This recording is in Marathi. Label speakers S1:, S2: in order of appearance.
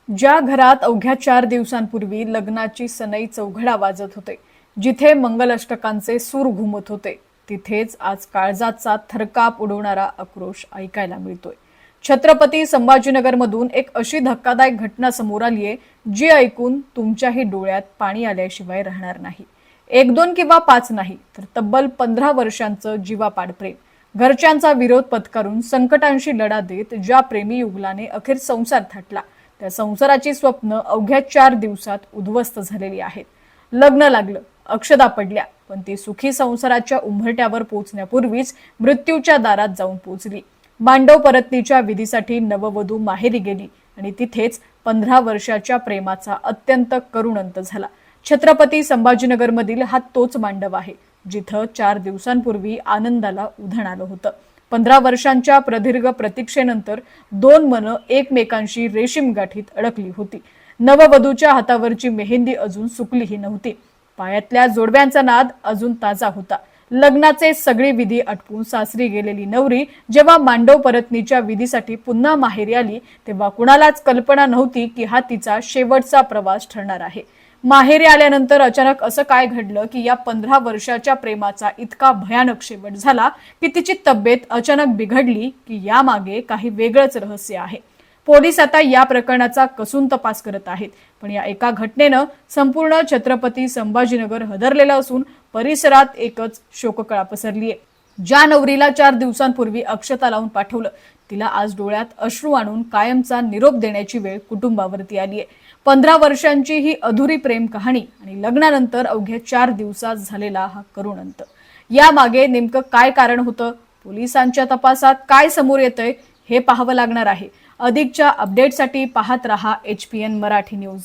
S1: ज्या घरात अवघ्या 4 दिवसांपूर्वी लग्नाची सनई चौघडा वाजत होते, जिथे मंगलाष्टकांचे सूर घुमत होते, तिथेच आज काळजाचा थरकाप उडवणारा आक्रोश ऐकायला मिळतोय. छत्रपती संभाजीनगरमधून एक अशी धक्कादायक घटना समोर आलीये, जी ऐकून तुमच्याही डोळ्यात पाणी आल्याशिवाय राहणार नाही. 1-2 किंवा 5 नाही, तर तब्बल 15 वर्षांचं जीवापाड प्रेम. घरच्यांचा विरोध पत्करून संकटांशी लढा देत ज्या प्रेमी युगलाने अखेर संसार थाटला, त्या संसाराची स्वप्न अवघ्या 4 दिवसात उद्ध्वस्त झालेली आहेत. लग्न लागलं, अक्षदा पडल्या, पण ती सुखी संसाराच्या उंबरठ्यावर पोहोचण्यापूर्वीच मृत्यूच्या दारात जाऊन पोहोचली. मांडव परतनीच्या विधीसाठी नववधू माहेरी गेली आणि तिथेच 15 वर्षाच्या प्रेमाचा अत्यंत करुण अंत झाला. छत्रपती संभाजीनगरमधील हा तोच मांडव आहे, जिथं 4 दिवसांपूर्वी आनंदाला उधाण आलं होतं. 15 वर्षांच्या प्रदीर्घ प्रतीक्षेनंतर 2 मनं एकमेकांशी रेशीम गाठीत अडकली होती. नववधूच्या हातावरची मेहंदी अजून सुकलीही नव्हती. पायातल्या जोडव्यांचा नाद अजून ताजा होता. लग्नाचे सगळे विधी आटपून सासरी गेलेली नवरी जेव्हा मांडव परतनीच्या विधीसाठी पुन्हा माहेरी आली, तेव्हा कुणालाच कल्पना नव्हती की हा तिचा शेवटचा प्रवास ठरणार आहे. माहेरी आल्यानंतर अचानक असं काय घडलं की या 15 वर्षाच्या प्रेमाचा इतका भयानक शेवट झाला की तिची तब्येत अचानक बिघडली, की यामागे काही वेगळंच रहस्य आहे. पोलीस आता या प्रकरणाचा कसून तपास करत आहेत, पण या एका घटनेनं संपूर्ण छत्रपती संभाजीनगर हदरलेलं असून परिसरात एकच शोककळा पसरलीय. ज्या नवरीला 4 दिवसांपूर्वी अक्षता लावून पाठवलं, तिला आज डोळ्यात अश्रू आणून कायमचा निरोप देण्याची वेळ कुटुंबावरती आलीय. 15 वर्षांची ही अधुरी प्रेम कहाणी आणि लग्नानंतर अवघ्या 4 दिवसात झालेला हा करुण अंत. यामागे नेमकं काय कारण होतं, पोलिसांच्या तपासात काय समोर येतंय, हे पाहावं लागणार आहे. अधिकच्या अपडेटसाठी पाहत रहा HPN मराठी न्यूज.